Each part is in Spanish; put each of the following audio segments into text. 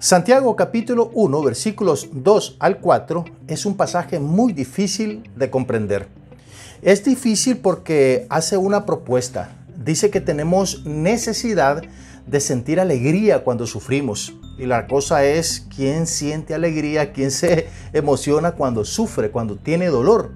Santiago capítulo 1, versículos 2 al 4 es un pasaje muy difícil de comprender. Es difícil porque hace una propuesta. Dice que tenemos necesidad de sentir alegría cuando sufrimos. Y la cosa es, ¿quién siente alegría? ¿Quién se emociona cuando sufre, cuando tiene dolor?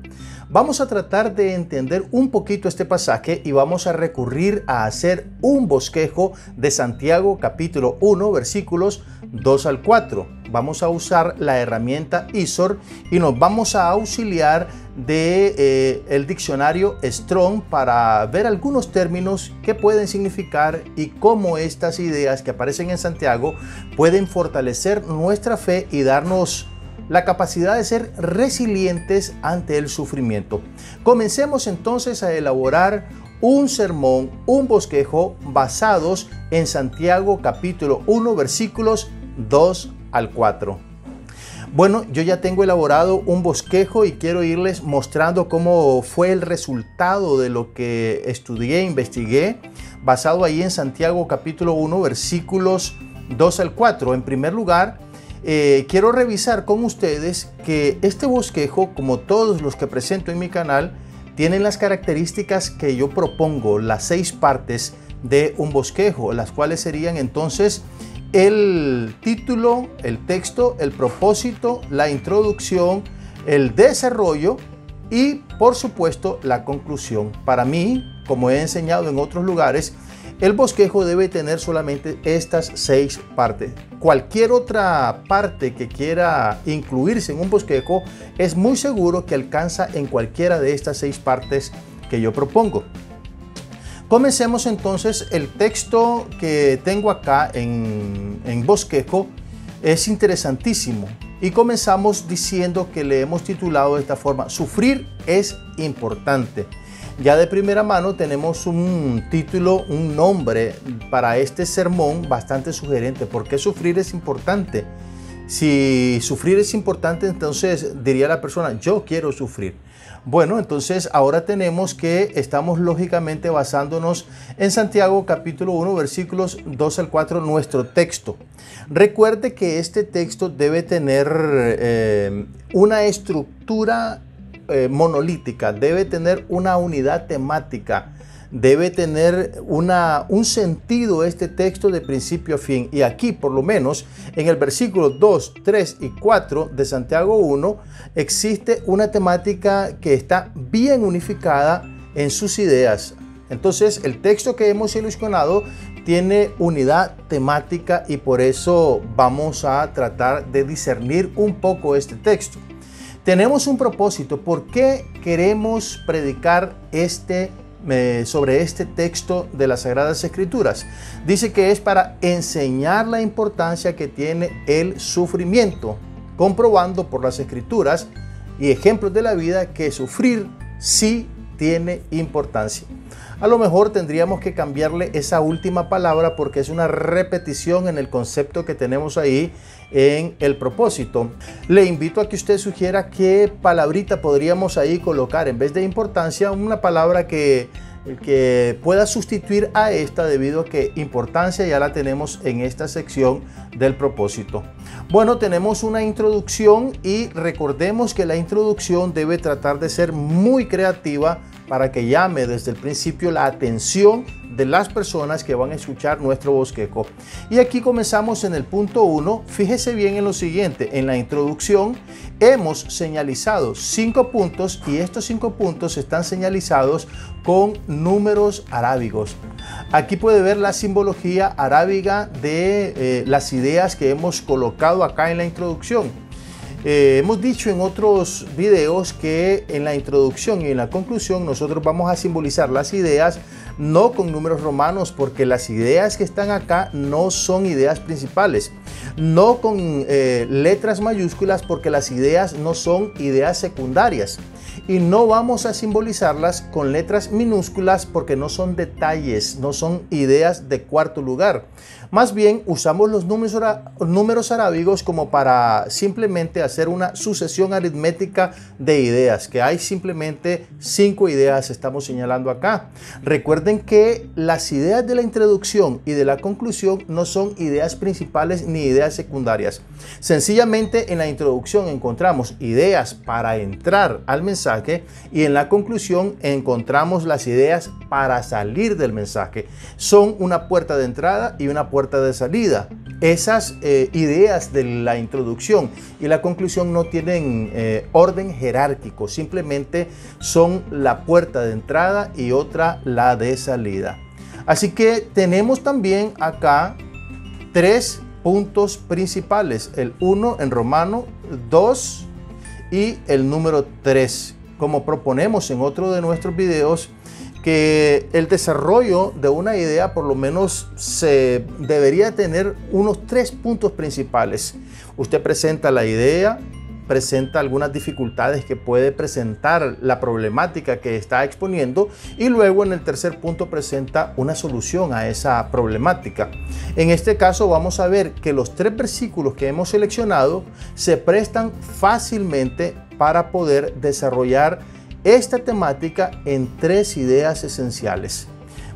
Vamos a tratar de entender un poquito este pasaje y vamos a recurrir a hacer un bosquejo de Santiago capítulo 1 versículos 2 al 4. Vamos a usar la herramienta Isor y nos vamos a auxiliar de el diccionario Strong para ver algunos términos que pueden significar y cómo estas ideas que aparecen en Santiago pueden fortalecer nuestra fe y darnos la capacidad de ser resilientes ante el sufrimiento. Comencemos entonces a elaborar un sermón, un bosquejo basados en Santiago capítulo 1 versículos 2 al 4. Bueno, yo ya tengo elaborado un bosquejo y quiero irles mostrando cómo fue el resultado de lo que estudié, investigué, basado ahí en Santiago capítulo 1 versículos 2 al 4. En primer lugar, quiero revisar con ustedes que este bosquejo, como todos los que presento en mi canal, tienen las características que yo propongo, las 6 partes de un bosquejo, las cuales serían entonces el título, el texto, el propósito, la introducción, el desarrollo y, por supuesto, la conclusión. Para mí, como he enseñado en otros lugares, el bosquejo debe tener solamente estas 6 partes. Cualquier otra parte que quiera incluirse en un bosquejo es muy seguro que alcanza en cualquiera de estas 6 partes que yo propongo. Comencemos entonces. El texto que tengo acá en bosquejo es interesantísimo y comenzamos diciendo que le hemos titulado de esta forma: sufrir es importante. Ya de primera mano tenemos un título, un nombre para este sermón bastante sugerente. ¿Por qué sufrir es importante? Si sufrir es importante, entonces diría la persona, yo quiero sufrir. Bueno, entonces ahora tenemos que estamos lógicamente basándonos en Santiago capítulo 1 versículos 2 al 4, nuestro texto. Recuerde que este texto debe tener una estructura monolítica, debe tener una unidad temática, debe tener un sentido este texto de principio a fin. Y aquí, por lo menos, en el versículo 2, 3 y 4 de Santiago 1, existe una temática que está bien unificada en sus ideas. Entonces, el texto que hemos seleccionado tiene unidad temática y por eso vamos a tratar de discernir un poco este texto. Tenemos un propósito. ¿Por qué queremos predicar sobre este texto de las Sagradas Escrituras? Dice que es para enseñar la importancia que tiene el sufrimiento, comprobando por las Escrituras y ejemplos de la vida que sufrir sí tiene importancia. A lo mejor tendríamos que cambiarle esa última palabra porque es una repetición en el concepto que tenemos ahí en el propósito. Le invito a que usted sugiera qué palabrita podríamos ahí colocar en vez de importancia, una palabra que pueda sustituir a esta, debido a que importancia ya la tenemos en esta sección del propósito. Bueno, tenemos una introducción y recordemos que la introducción debe tratar de ser muy creativa para que llame desde el principio la atención de las personas que van a escuchar nuestro bosquejo. Y aquí comenzamos en el punto 1. Fíjese bien en lo siguiente: en la introducción hemos señalizado 5 puntos y estos 5 puntos están señalizados con números arábigos. Aquí puede ver la simbología arábiga de las ideas que hemos colocado acá en la introducción. Hemos dicho en otros videos que en la introducción y en la conclusión nosotros vamos a simbolizar las ideas no con números romanos, porque las ideas que están acá no son ideas principales, no con letras mayúsculas, porque las ideas no son ideas secundarias. y no vamos a simbolizarlas con letras minúsculas porque no son detalles, no son ideas de cuarto lugar. Más bien usamos los números arábigos como para simplemente hacer una sucesión aritmética de ideas, que hay simplemente 5 ideas, estamos señalando acá. Recuerden que las ideas de la introducción y de la conclusión no son ideas principales ni ideas secundarias. Sencillamente en la introducción encontramos ideas para entrar al mensaje y en la conclusión encontramos las ideas para salir del mensaje. Son una puerta de entrada y una puerta de salida. Esas ideas de la introducción y la conclusión no tienen orden jerárquico, simplemente son la puerta de entrada y otra la de salida. Así que tenemos también acá 3 puntos principales, el 1 en Romano, 2 y el número 3. Como proponemos en otro de nuestros videos, que el desarrollo de una idea por lo menos se debería tener unos 3 puntos principales. Usted presenta la idea, presenta algunas dificultades que puede presentar la problemática que está exponiendo y luego en el tercer punto presenta una solución a esa problemática. En este caso vamos a ver que los 3 versículos que hemos seleccionado se prestan fácilmente para poder desarrollar esta temática en 3 ideas esenciales.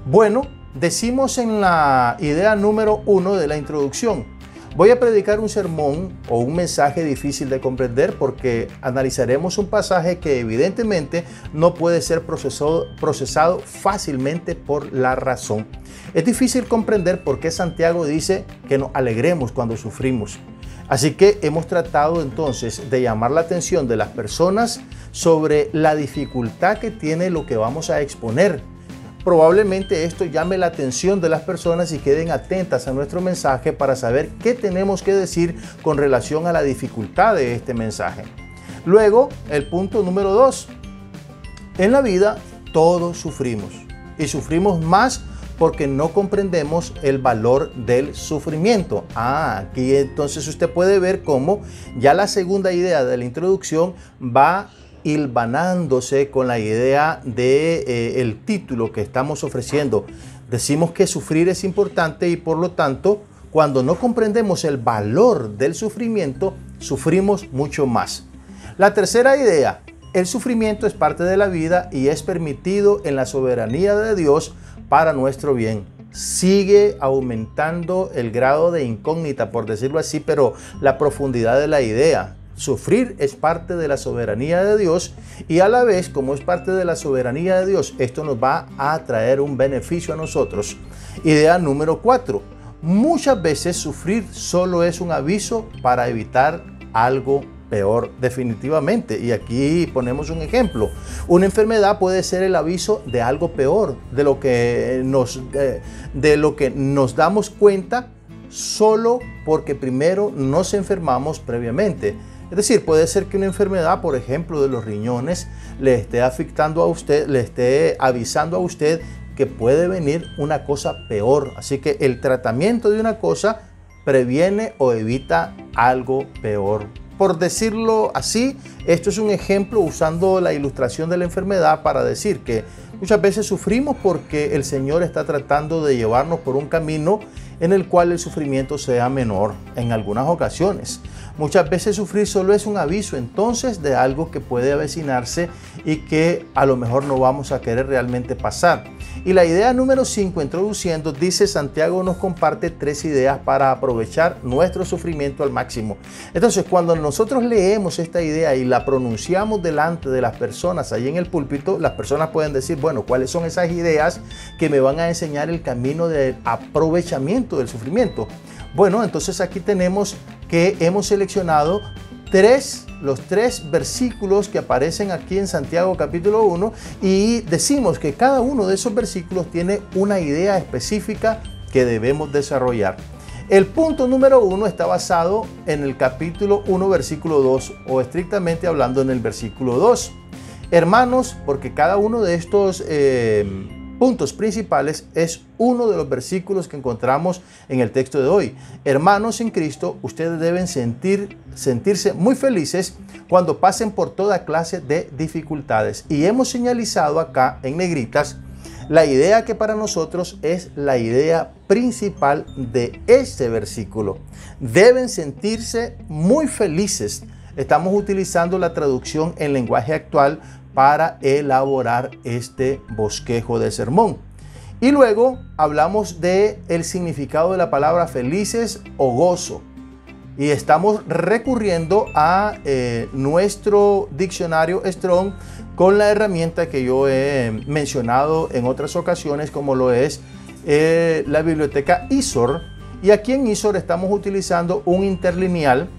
Bueno, decimos en la idea número 1 de la introducción: voy a predicar un sermón o un mensaje difícil de comprender porque analizaremos un pasaje que evidentemente no puede ser procesado fácilmente por la razón. Es difícil comprender por qué Santiago dice que nos alegremos cuando sufrimos. Así que hemos tratado entonces de llamar la atención de las personas sobre la dificultad que tiene lo que vamos a exponer. Probablemente esto llame la atención de las personas y queden atentas a nuestro mensaje para saber qué tenemos que decir con relación a la dificultad de este mensaje. Luego, el punto número 2. En la vida todos sufrimos y sufrimos más porque no comprendemos el valor del sufrimiento. Aquí entonces usted puede ver cómo ya la segunda idea de la introducción va hilvanándose con la idea de el título que estamos ofreciendo. Decimos que sufrir es importante y por lo tanto, cuando no comprendemos el valor del sufrimiento, sufrimos mucho más. La tercera idea: el sufrimiento es parte de la vida y es permitido en la soberanía de Dios para nuestro bien. Sigue aumentando el grado de incógnita, por decirlo así, pero la profundidad de la idea. Sufrir es parte de la soberanía de Dios y a la vez, como es parte de la soberanía de Dios, esto nos va a traer un beneficio a nosotros. Idea número 4. Muchas veces sufrir solo es un aviso para evitar algo peor definitivamente. Y aquí ponemos un ejemplo. Una enfermedad puede ser el aviso de algo peor, de lo que nos damos cuenta solo porque primero nos enfermamos previamente. Es decir, puede ser que una enfermedad, por ejemplo, de los riñones, le esté afectando a usted, le esté avisando a usted que puede venir una cosa peor. Así que el tratamiento de una cosa previene o evita algo peor. Por decirlo así, esto es un ejemplo usando la ilustración de la enfermedad para decir que muchas veces sufrimos porque el Señor está tratando de llevarnos por un camino en el cual el sufrimiento sea menor en algunas ocasiones. Muchas veces sufrir solo es un aviso entonces de algo que puede avecinarse y que a lo mejor no vamos a querer realmente pasar. Y la idea número 5, introduciendo, dice Santiago nos comparte 3 ideas para aprovechar nuestro sufrimiento al máximo. Entonces, cuando nosotros leemos esta idea y la pronunciamos delante de las personas ahí en el púlpito, las personas pueden decir, bueno, ¿cuáles son esas ideas que me van a enseñar el camino del aprovechamiento del sufrimiento? Bueno, entonces aquí tenemos que hemos seleccionado los 3 versículos que aparecen aquí en Santiago capítulo 1 y decimos que cada uno de esos versículos tiene una idea específica que debemos desarrollar. El punto número 1 está basado en el capítulo 1 versículo 2 o estrictamente hablando en el versículo 2. Hermanos, porque cada uno de estos puntos principales es uno de los versículos que encontramos en el texto de hoy. Hermanos en Cristo, ustedes deben sentirse muy felices cuando pasen por toda clase de dificultades. Y hemos señalizado acá en negritas la idea que para nosotros es la idea principal de este versículo. Deben sentirse muy felices. Estamos utilizando la traducción en lenguaje actual para elaborar este bosquejo de sermón. Y luego hablamos de el significado de la palabra felices o gozo. Y estamos recurriendo a nuestro diccionario Strong con la herramienta que yo he mencionado en otras ocasiones, como lo es la biblioteca ISOR. Y aquí en ISOR estamos utilizando un interlineal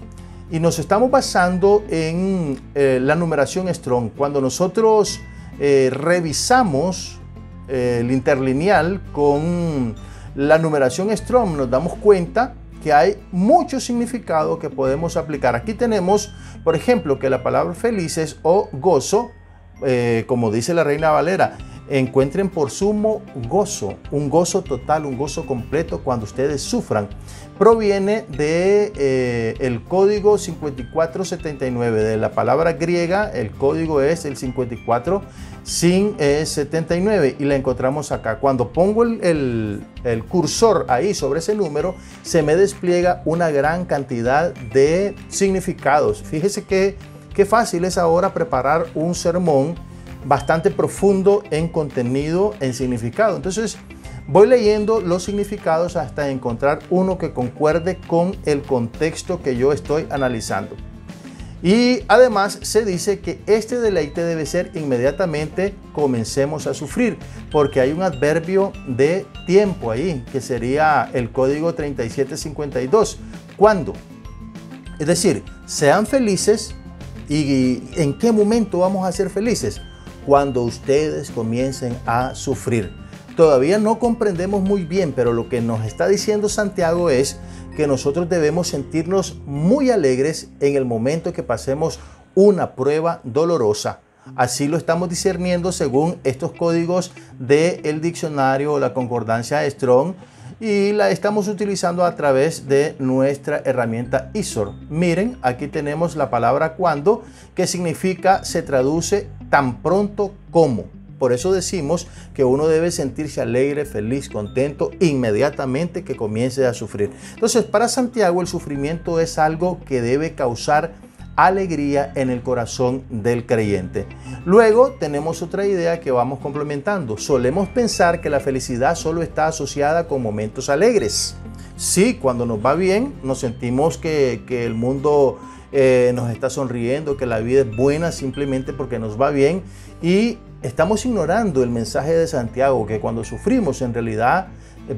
y nos estamos basando en la numeración Strong. Cuando nosotros revisamos el interlineal con la numeración Strong, nos damos cuenta que hay mucho significado que podemos aplicar. Aquí tenemos, por ejemplo, que la palabra felices o gozo, como dice la Reina Valera, encuentren por sumo gozo, un gozo total, un gozo completo cuando ustedes sufran. Proviene de el código 5479, de la palabra griega. El código es el 5479 y la encontramos acá. Cuando pongo el cursor ahí sobre ese número, se me despliega una gran cantidad de significados. Fíjese qué fácil es ahora preparar un sermón bastante profundo en contenido, en significado. Entonces voy leyendo los significados hasta encontrar uno que concuerde con el contexto que yo estoy analizando. Y además se dice que este deleite debe ser inmediatamente comencemos a sufrir, porque hay un adverbio de tiempo ahí, que sería el código 3752. ¿Cuándo? Es decir, sean felices. ¿Y en qué momento vamos a ser felices? Cuando ustedes comiencen a sufrir. Todavía no comprendemos muy bien, pero lo que nos está diciendo Santiago es que nosotros debemos sentirnos muy alegres en el momento que pasemos una prueba dolorosa. Así lo estamos discerniendo según estos códigos del diccionario o la concordancia Strong, y la estamos utilizando a través de nuestra herramienta ISOR. Miren, aquí tenemos la palabra cuando, que significa, se traduce tan pronto como. Por eso decimos que uno debe sentirse alegre, feliz, contento inmediatamente que comience a sufrir. Entonces, para Santiago el sufrimiento es algo que debe causar alegría en el corazón del creyente. Luego tenemos otra idea que vamos complementando. Solemos pensar que la felicidad solo está asociada con momentos alegres. Sí, cuando nos va bien, nos sentimos que el mundo nos está sonriendo, que la vida es buena simplemente porque nos va bien, y estamos ignorando el mensaje de Santiago, que cuando sufrimos en realidad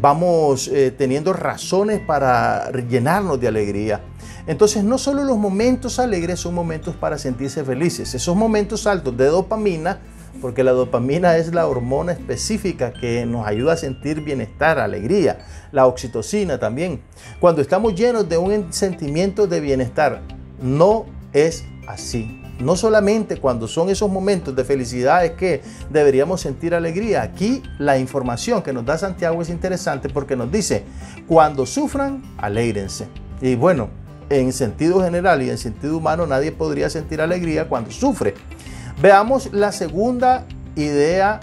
vamos teniendo razones para llenarnos de alegría. Entonces, no solo los momentos alegres son momentos para sentirse felices, esos momentos altos de dopamina, porque la dopamina es la hormona específica que nos ayuda a sentir bienestar, alegría, la oxitocina también. Cuando estamos llenos de un sentimiento de bienestar, no es así. No solamente cuando son esos momentos de felicidad es que deberíamos sentir alegría. Aquí la información que nos da Santiago es interesante porque nos dice, cuando sufran, alégrense. Y bueno, en sentido general y en sentido humano, nadie podría sentir alegría cuando sufre. Veamos la segunda idea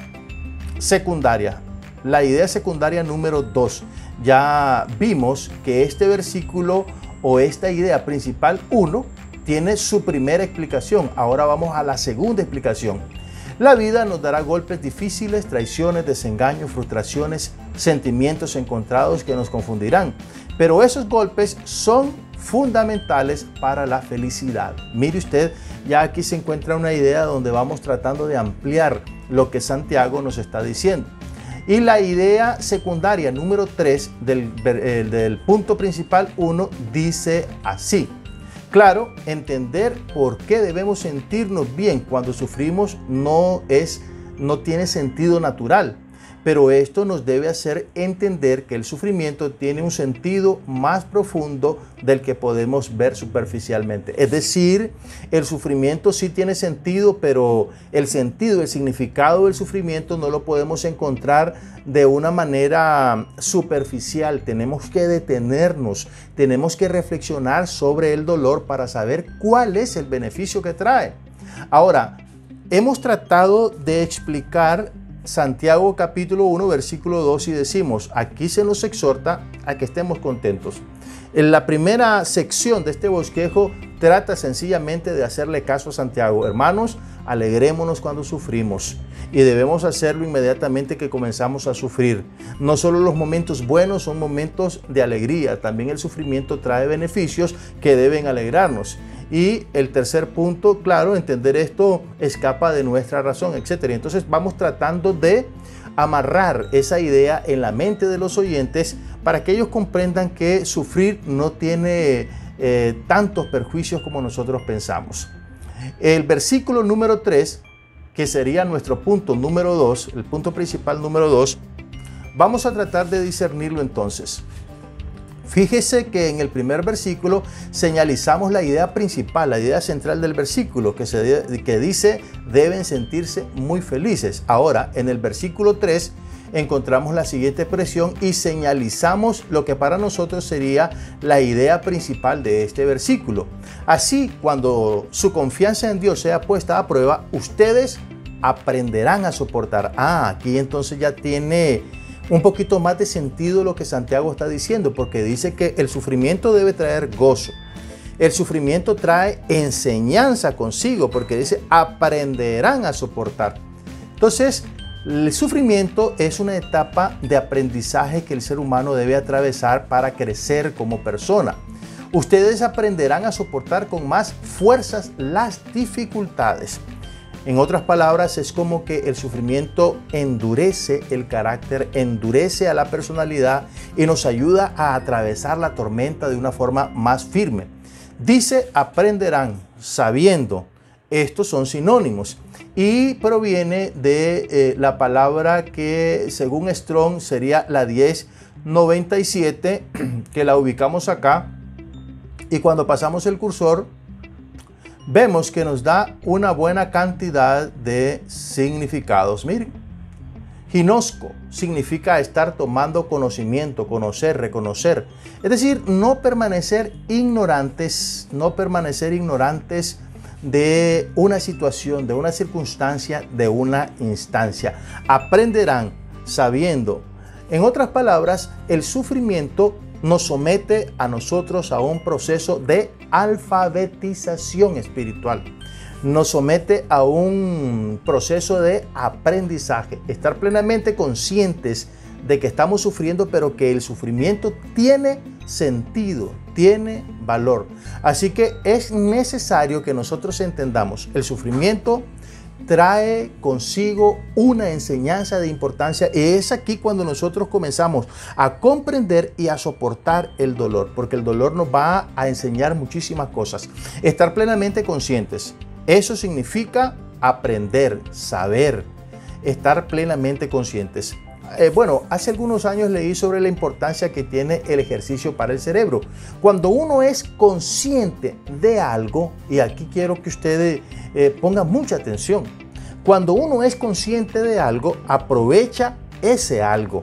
secundaria. La idea secundaria número 2. Ya vimos que este versículo o esta idea principal 1 tiene su primera explicación. Ahora vamos a la segunda explicación. La vida nos dará golpes difíciles, traiciones, desengaños, frustraciones, sentimientos encontrados que nos confundirán. Pero esos golpes son fundamentales para la felicidad. Mire usted, ya aquí se encuentra una idea donde vamos tratando de ampliar lo que Santiago nos está diciendo. Y la idea secundaria número 3 del punto principal 1 dice así. Claro, entender por qué debemos sentirnos bien cuando sufrimos no tiene sentido natural. pero esto nos debe hacer entender que el sufrimiento tiene un sentido más profundo del que podemos ver superficialmente. Es decir, el sufrimiento sí tiene sentido, pero el sentido, el significado del sufrimiento no lo podemos encontrar de una manera superficial. Tenemos que detenernos, tenemos que reflexionar sobre el dolor para saber cuál es el beneficio que trae. Ahora, hemos tratado de explicar Santiago capítulo 1, versículo 2 y decimos, aquí se nos exhorta a que estemos contentos. En la primera sección de este bosquejo trata sencillamente de hacerle caso a Santiago. Hermanos, alegrémonos cuando sufrimos y debemos hacerlo inmediatamente que comenzamos a sufrir. No solo los momentos buenos son momentos de alegría, también el sufrimiento trae beneficios que deben alegrarnos. Y el tercer punto, claro, entender esto escapa de nuestra razón, etc. Entonces vamos tratando de amarrar esa idea en la mente de los oyentes para que ellos comprendan que sufrir no tiene tantos perjuicios como nosotros pensamos. El versículo número 3, que sería nuestro punto número 2, el punto principal número 2, vamos a tratar de discernirlo entonces. Fíjese que en el primer versículo señalizamos la idea principal, la idea central del versículo, que dice deben sentirse muy felices. Ahora, en el versículo 3 encontramos la siguiente expresión y señalizamos lo que para nosotros sería la idea principal de este versículo. Así, cuando su confianza en Dios sea puesta a prueba, ustedes aprenderán a soportar. Aquí entonces ya tiene un poquito más de sentido lo que Santiago está diciendo, porque dice que el sufrimiento debe traer gozo. El sufrimiento trae enseñanza consigo, porque dice aprenderán a soportar. Entonces, el sufrimiento es una etapa de aprendizaje que el ser humano debe atravesar para crecer como persona. Ustedes aprenderán a soportar con más fuerzas las dificultades. En otras palabras, es como que el sufrimiento endurece el carácter, endurece a la personalidad y nos ayuda a atravesar la tormenta de una forma más firme. Dice aprenderán sabiendo. Estos son sinónimos y proviene de la palabra que según Strong sería la 1097, que la ubicamos acá, y cuando pasamos el cursor vemos que nos da una buena cantidad de significados. Miren, ginosco significa estar tomando conocimiento, conocer, reconocer. Es decir, no permanecer ignorantes de una situación, de una circunstancia, de una instancia. Aprenderán sabiendo. En otras palabras, el sufrimiento nos somete a nosotros a un proceso de alfabetización espiritual. Nos somete a un proceso de aprendizaje. Estar plenamente conscientes de que estamos sufriendo, pero que el sufrimiento tiene sentido, tiene valor. Así que es necesario que nosotros entendamos, el sufrimiento trae consigo una enseñanza de importancia, y es aquí cuando nosotros comenzamos a comprender y a soportar el dolor, porque el dolor nos va a enseñar muchísimas cosas. Estar plenamente conscientes, eso significa aprender, saber, estar plenamente conscientes. Bueno, hace algunos años leí sobre la importancia que tiene el ejercicio para el cerebro. Cuando uno es consciente de algo, y aquí quiero que ustedes pongan mucha atención, cuando uno es consciente de algo, aprovecha ese algo.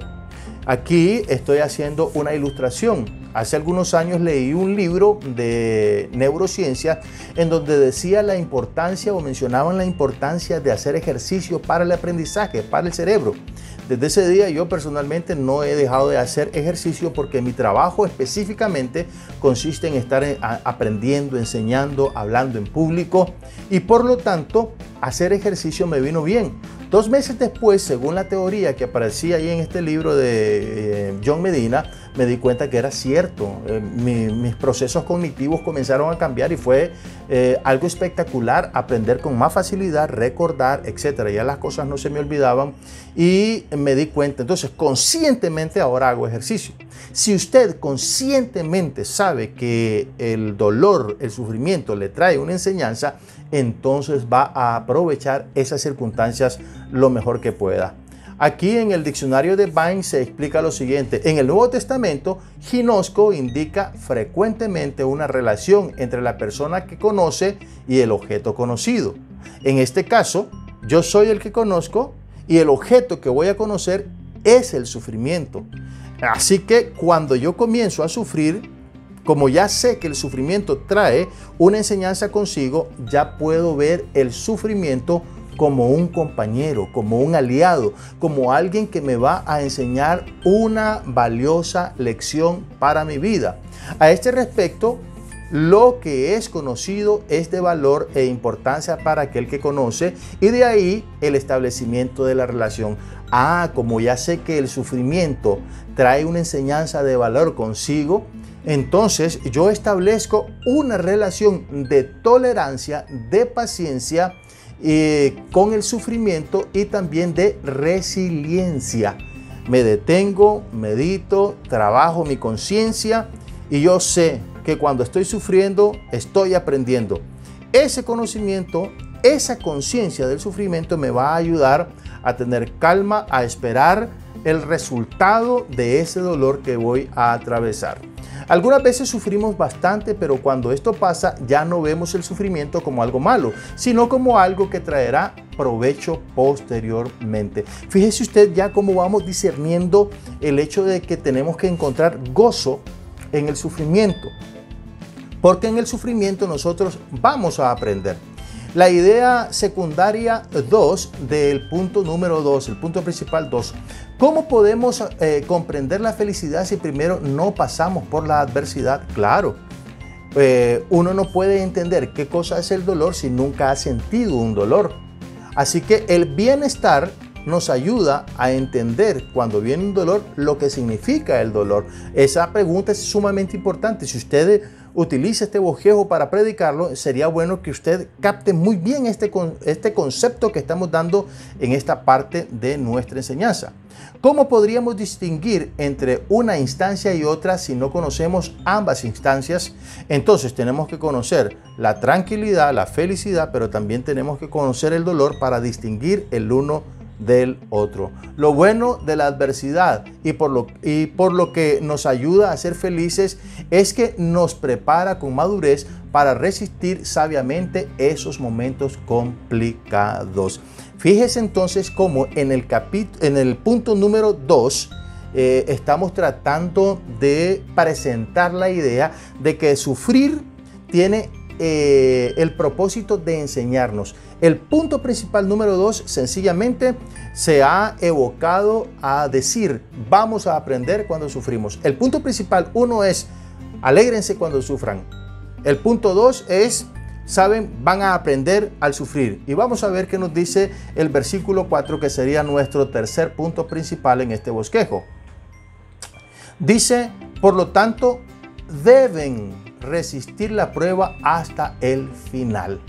Aquí estoy haciendo una ilustración. Hace algunos años leí un libro de neurociencia en donde decía la importancia, o mencionaban la importancia de hacer ejercicio para el aprendizaje, para el cerebro. Desde ese día yo personalmente no he dejado de hacer ejercicio, porque mi trabajo específicamente consiste en estar aprendiendo, enseñando, hablando en público, y por lo tanto hacer ejercicio me vino bien. 2 meses después, según la teoría que aparecía ahí en este libro de John Medina, me di cuenta que era cierto. Mis procesos cognitivos comenzaron a cambiar y fue algo espectacular, aprender con más facilidad, recordar, etc. Ya las cosas no se me olvidaban y me di cuenta. Entonces, conscientemente ahora hago ejercicio. Si usted conscientemente sabe que el dolor, el sufrimiento le trae una enseñanza, entonces va a aprovechar esas circunstancias lo mejor que pueda. Aquí en el diccionario de Vine se explica lo siguiente. En el Nuevo Testamento, ginosco indica frecuentemente una relación entre la persona que conoce y el objeto conocido. En este caso, yo soy el que conozco y el objeto que voy a conocer es el sufrimiento. Así que cuando yo comienzo a sufrir, como ya sé que el sufrimiento trae una enseñanza consigo, ya puedo ver el sufrimiento como un compañero, como un aliado, como alguien que me va a enseñar una valiosa lección para mi vida. A este respecto, lo que es conocido es de valor e importancia para aquel que conoce, y de ahí el establecimiento de la relación. Como ya sé que el sufrimiento trae una enseñanza de valor consigo, entonces yo establezco una relación de tolerancia, de paciencia con el sufrimiento y también de resiliencia. Me detengo, medito, trabajo mi conciencia y yo sé que cuando estoy sufriendo estoy aprendiendo. Ese conocimiento, esa conciencia del sufrimiento me va a ayudar a tener calma, a esperar el resultado de ese dolor que voy a atravesar. Algunas veces sufrimos bastante, pero cuando esto pasa ya no vemos el sufrimiento como algo malo, sino como algo que traerá provecho posteriormente. Fíjese usted ya cómo vamos discerniendo el hecho de que tenemos que encontrar gozo en el sufrimiento, porque en el sufrimiento nosotros vamos a aprender. La idea secundaria 2 del punto número 2, el punto principal 2. ¿Cómo podemos comprender la felicidad si primero no pasamos por la adversidad? Claro, uno no puede entender qué cosa es el dolor si nunca ha sentido un dolor. Así que el bienestar nos ayuda a entender cuando viene un dolor lo que significa el dolor. Esa pregunta es sumamente importante. Si usted utiliza este bosquejo para predicarlo, sería bueno que usted capte muy bien este concepto que estamos dando en esta parte de nuestra enseñanza. ¿Cómo podríamos distinguir entre una instancia y otra si no conocemos ambas instancias? Entonces tenemos que conocer la tranquilidad, la felicidad, pero también tenemos que conocer el dolor para distinguir el uno del otro. Lo bueno de la adversidad y por lo que nos ayuda a ser felices es que nos prepara con madurez para resistir sabiamente esos momentos complicados. Fíjese entonces cómo en el punto número 2 estamos tratando de presentar la idea de que sufrir tiene el propósito de enseñarnos. El punto principal número 2 sencillamente se ha evocado a decir vamos a aprender cuando sufrimos. El punto principal 1 es alégrense cuando sufran. El punto 2 es van a aprender al sufrir. Y vamos a ver qué nos dice el versículo 4, que sería nuestro tercer punto principal en este bosquejo. Dice, por lo tanto, deben resistir la prueba hasta el final.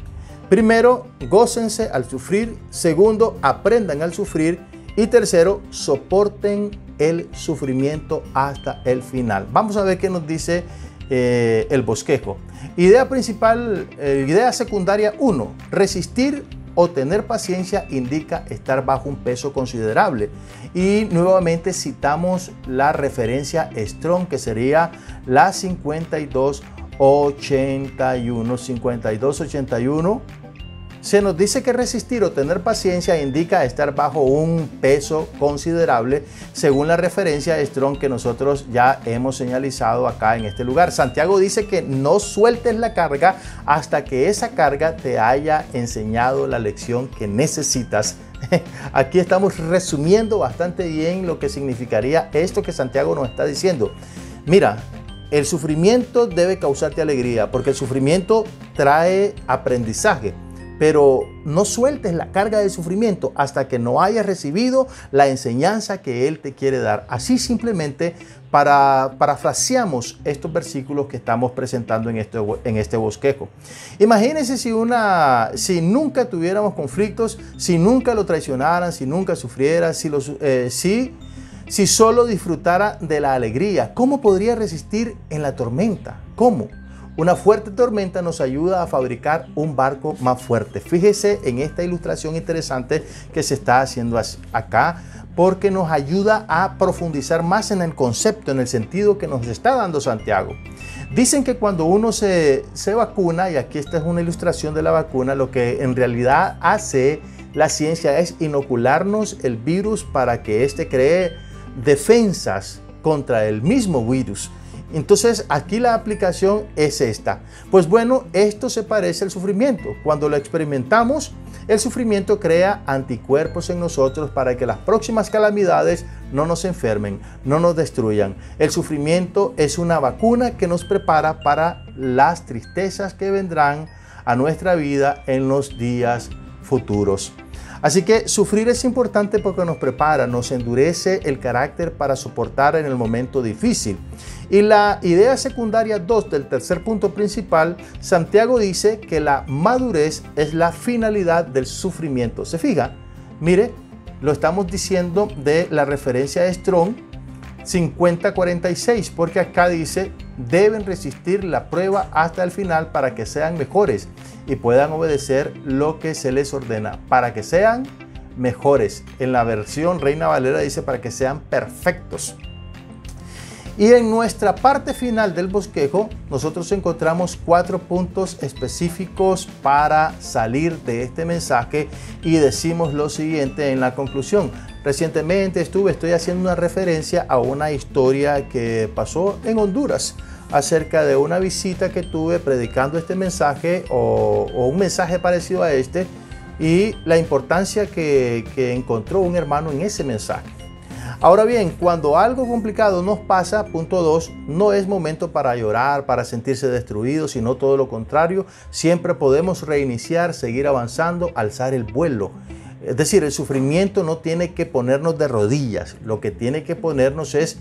Primero, gócense al sufrir. Segundo, aprendan al sufrir. Y tercero, soporten el sufrimiento hasta el final. Vamos a ver qué nos dice el bosquejo. Idea secundaria 1. Resistir o tener paciencia indica estar bajo un peso considerable. Y nuevamente citamos la referencia Strong, que sería la 5281. Se nos dice que resistir o tener paciencia indica estar bajo un peso considerable, según la referencia Strong que nosotros ya hemos señalizado acá en este lugar. Santiago dice que no sueltes la carga hasta que esa carga te haya enseñado la lección que necesitas. Aquí estamos resumiendo bastante bien lo que significaría esto que Santiago nos está diciendo. Mira, el sufrimiento debe causarte alegría, porque el sufrimiento trae aprendizaje. Pero no sueltes la carga del sufrimiento hasta que no hayas recibido la enseñanza que Él te quiere dar. Así simplemente parafraseamos estos versículos que estamos presentando en este bosquejo. Imagínense si nunca tuviéramos conflictos, si nunca lo traicionaran, si nunca sufriera, si solo disfrutara de la alegría. ¿Cómo podría resistir en la tormenta? ¿Cómo? Una fuerte tormenta nos ayuda a fabricar un barco más fuerte. Fíjese en esta ilustración interesante que se está haciendo acá, porque nos ayuda a profundizar más en el concepto, en el sentido que nos está dando Santiago. Dicen que cuando uno se vacuna, y aquí esta es una ilustración de la vacuna, lo que en realidad hace la ciencia es inocularnos el virus para que éste cree defensas contra el mismo virus. Entonces aquí la aplicación es esta. Pues bueno, esto se parece al sufrimiento. Cuando lo experimentamos, el sufrimiento crea anticuerpos en nosotros para que las próximas calamidades no nos enfermen, no nos destruyan. El sufrimiento es una vacuna que nos prepara para las tristezas que vendrán a nuestra vida en los días futuros. Así que sufrir es importante porque nos prepara, nos endurece el carácter para soportar en el momento difícil. Y la idea secundaria 2 del tercer punto principal, Santiago dice que la madurez es la finalidad del sufrimiento. ¿Se fija? Mire, lo estamos diciendo de la referencia de Strong 5046, porque acá dice, deben resistir la prueba hasta el final para que sean mejores y puedan obedecer lo que se les ordena, para que sean mejores. En la versión Reina Valera dice para que sean perfectos. Y en nuestra parte final del bosquejo, nosotros encontramos 4 puntos específicos para salir de este mensaje y decimos lo siguiente en la conclusión. Recientemente estoy haciendo una referencia a una historia que pasó en Honduras acerca de una visita que tuve predicando este mensaje o un mensaje parecido a este y la importancia que encontró un hermano en ese mensaje. Ahora bien, cuando algo complicado nos pasa, punto 2, no es momento para llorar, para sentirse destruidos, sino todo lo contrario. Siempre podemos reiniciar, seguir avanzando, alzar el vuelo. Es decir, el sufrimiento no tiene que ponernos de rodillas, lo que tiene que ponernos es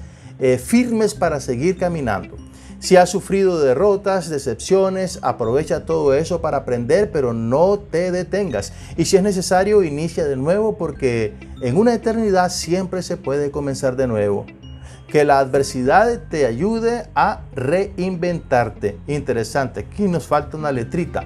firmes para seguir caminando. Si has sufrido derrotas, decepciones, aprovecha todo eso para aprender, pero no te detengas. Y si es necesario, inicia de nuevo, porque en una eternidad siempre se puede comenzar de nuevo. Que la adversidad te ayude a reinventarte. Interesante, aquí nos falta una letrita.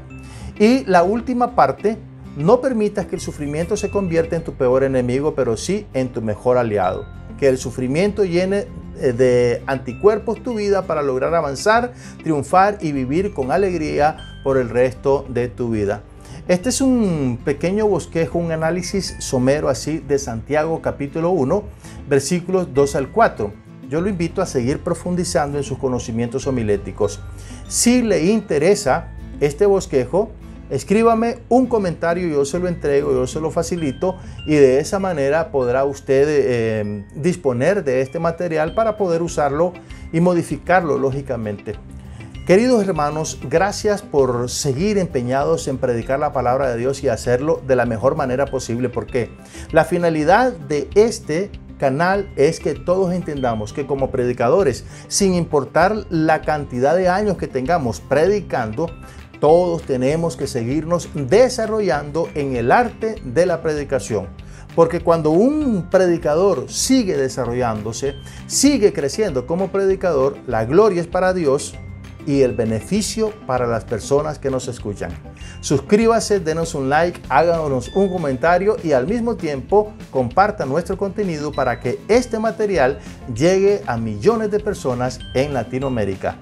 Y la última parte, no permitas que el sufrimiento se convierta en tu peor enemigo, pero sí en tu mejor aliado. Que el sufrimiento llene de anticuerpos tu vida para lograr avanzar, triunfar y vivir con alegría por el resto de tu vida. Este es un pequeño bosquejo, un análisis somero así de Santiago capítulo 1, versículos 2 al 4. Yo lo invito a seguir profundizando en sus conocimientos homiléticos. Si le interesa este bosquejo, escríbame un comentario, yo se lo entrego, yo se lo facilito y de esa manera podrá usted disponer de este material para poder usarlo y modificarlo lógicamente. Queridos hermanos, gracias por seguir empeñados en predicar la palabra de Dios y hacerlo de la mejor manera posible, porque la finalidad de este canal es que todos entendamos que como predicadores, sin importar la cantidad de años que tengamos predicando, todos tenemos que seguirnos desarrollando en el arte de la predicación. Porque cuando un predicador sigue desarrollándose, sigue creciendo como predicador, la gloria es para Dios y el beneficio para las personas que nos escuchan. Suscríbase, denos un like, háganos un comentario y al mismo tiempo compartan nuestro contenido para que este material llegue a millones de personas en Latinoamérica.